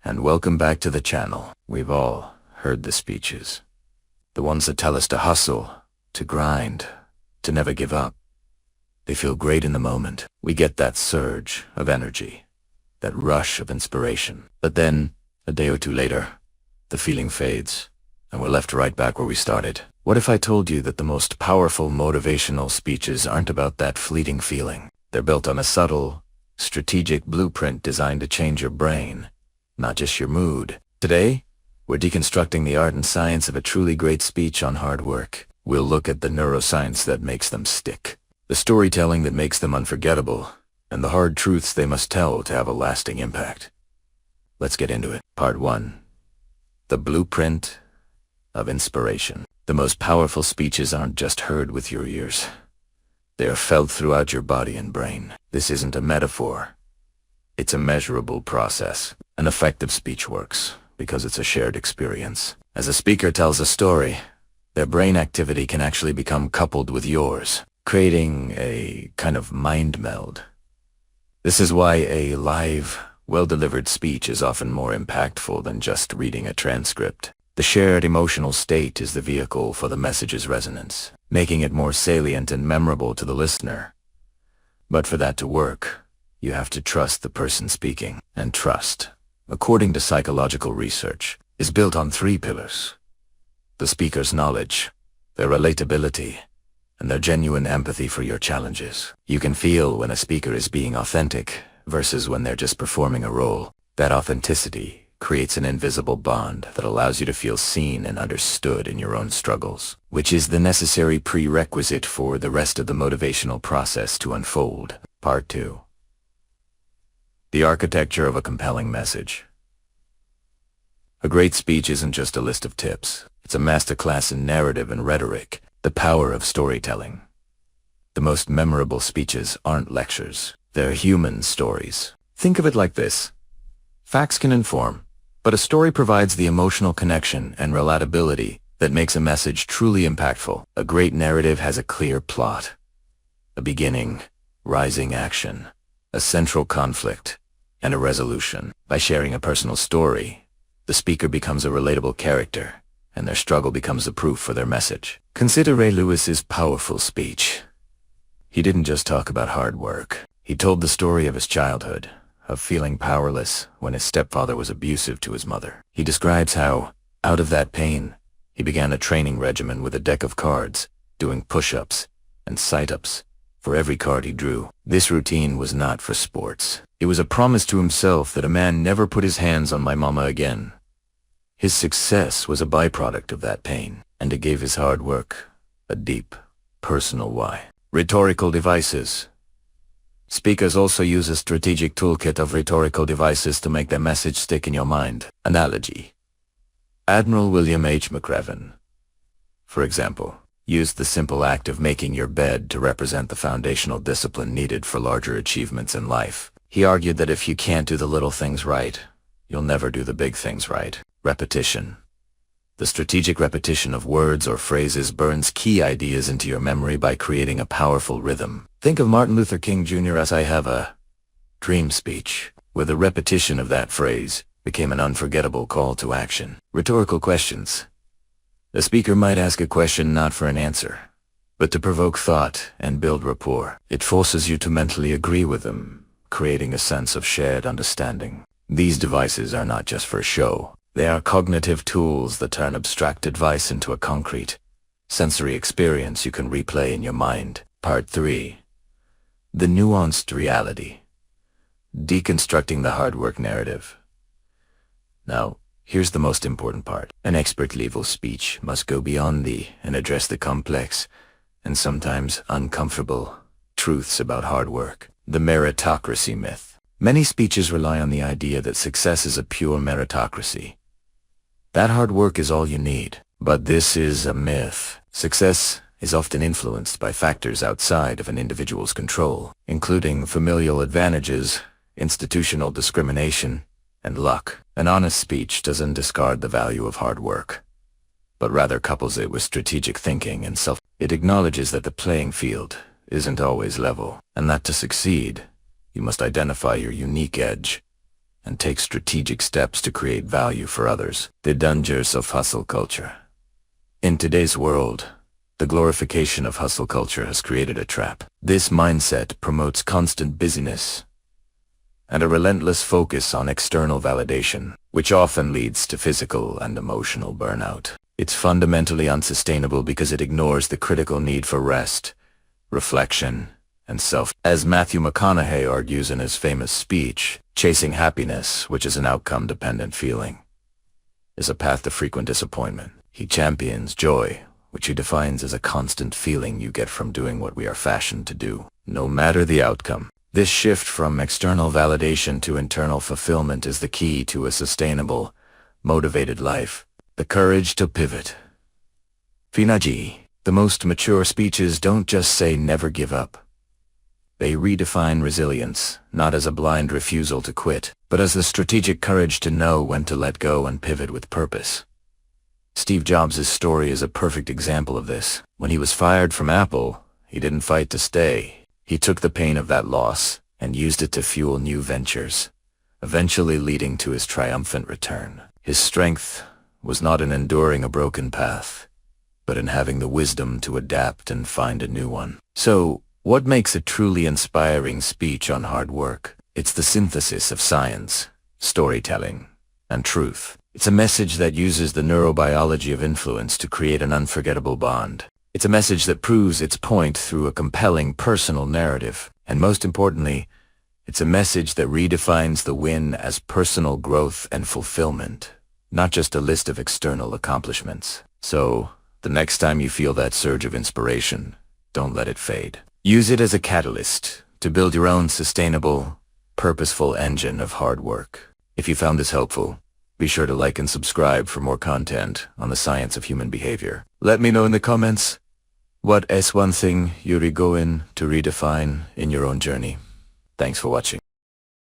and welcome back to the channel. We've all heard the speeches. The ones that tell us to hustle, to grind, to never give up. They feel great in the moment. We get that surge of energy, that rush of inspiration. But then, a day or two later, the feeling fades, and we're left right back where we started. What if I told you that the most powerful motivational speeches aren't about that fleeting feeling? They're built on a subtle, strategic blueprint designed to change your brain, not just your mood. Today, we're deconstructing the art and science of a truly great speech on hard work. We'll look at the neuroscience that makes them stick, the storytelling that makes them unforgettable, and the hard truths they must tell to have a lasting impact. Let's get into it. Part 1. The Blueprint of Inspiration. The most powerful speeches aren't just heard with your ears. They are felt throughout your body and brain. This isn't a metaphor. It's a measurable process. An effective speech works because it's a shared experience. As a speaker tells a story, their brain activity can actually become coupled with yours, creating a kind of mind meld. This is why a live, well-delivered speech is often more impactful than just reading a transcript. The shared emotional state is the vehicle for the message's resonance, making it more salient and memorable to the listener. But for that to work, you have to trust the person speaking. And trust, according to psychological research, is built on 3 pillars: the speaker's knowledge, their relatability, and their genuine empathy for your challenges. You can feel when a speaker is being authentic versus when they're just performing a role. That authenticity creates an invisible bond that allows you to feel seen and understood in your own struggles, which is the necessary prerequisite for the rest of the motivational process to unfold. Part 2. The architecture of a compelling message. A great speech isn't just a list of tips. It's a masterclass in narrative and rhetoric, the power of storytelling. The most memorable speeches aren't lectures. They're human stories. Think of it like this. Facts can inform, but a story provides the emotional connection and relatability that makes a message truly impactful. A great narrative has a clear plot, a beginning, rising action, a central conflict, and a resolution. By sharing a personal story, the speaker becomes a relatable character, and their struggle becomes the proof for their message. Consider Ray Lewis's powerful speech. He didn't just talk about hard work. He told the story of his childhood, of feeling powerless when his stepfather was abusive to his mother. He describes how, out of that pain, he began a training regimen with a deck of cards, doing push-ups and sit-ups for every card he drew. This routine was not for sports. It was a promise to himself that a man never put his hands on my mama again. His success was a byproduct of that pain, and it gave his hard work a deep, personal why. Rhetorical devices. Speakers also use a strategic toolkit of rhetorical devices to make their message stick in your mind. Analogy. Admiral William H. McRaven, for example, used the simple act of making your bed to represent the foundational discipline needed for larger achievements in life. He argued that if you can't do the little things right, you'll never do the big things right. Repetition. The strategic repetition of words or phrases burns key ideas into your memory by creating a powerful rhythm. Think of Martin Luther King Jr.'s "I have a dream" speech, where the repetition of that phrase became an unforgettable call to action. Rhetorical questions. The speaker might ask a question not for an answer, but to provoke thought and build rapport. It forces you to mentally agree with them, creating a sense of shared understanding. These devices are not just for show. They are cognitive tools that turn abstract advice into a concrete, sensory experience you can replay in your mind. Part 3. The Nuanced Reality. Deconstructing the hard work narrative. Now, here's the most important part. An expert-level speech must go beyond and address the complex, and sometimes uncomfortable, truths about hard work. The Meritocracy Myth. Many speeches rely on the idea that success is a pure meritocracy. That hard work is all you need. But this is a myth. Success is often influenced by factors outside of an individual's control, including familial advantages, institutional discrimination, and luck. An honest speech doesn't discard the value of hard work, but rather couples it with strategic thinking and self. It acknowledges that the playing field isn't always level, and that to succeed, you must identify your unique edge and take strategic steps to create value for others. The dangers of hustle culture. In today's world, the glorification of hustle culture has created a trap. This mindset promotes constant busyness and a relentless focus on external validation, which often leads to physical and emotional burnout. It's fundamentally unsustainable because it ignores the critical need for rest, reflection, and self. As Matthew McConaughey argues in his famous speech, chasing happiness, which is an outcome-dependent feeling, is a path to frequent disappointment. He champions joy, which he defines as a constant feeling you get from doing what we are fashioned to do, no matter the outcome. This shift from external validation to internal fulfillment is the key to a sustainable, motivated life. The courage to pivot. Finaji, the most mature speeches don't just say never give up. They redefine resilience, not as a blind refusal to quit, but as the strategic courage to know when to let go and pivot with purpose. Steve Jobs' story is a perfect example of this. When he was fired from Apple, he didn't fight to stay. He took the pain of that loss and used it to fuel new ventures, eventually leading to his triumphant return. His strength was not in enduring a broken path, but in having the wisdom to adapt and find a new one. So, what makes a truly inspiring speech on hard work? It's the synthesis of science, storytelling, and truth. It's a message that uses the neurobiology of influence to create an unforgettable bond. It's a message that proves its point through a compelling personal narrative. And most importantly, it's a message that redefines the win as personal growth and fulfillment, not just a list of external accomplishments. So, the next time you feel that surge of inspiration, don't let it fade. Use it as a catalyst to build your own sustainable, purposeful engine of hard work. If you found this helpful, be sure to like and subscribe for more content on the science of human behavior. Let me know in the comments, what is one thing you're going to redefine in your own journey? Thanks for watching.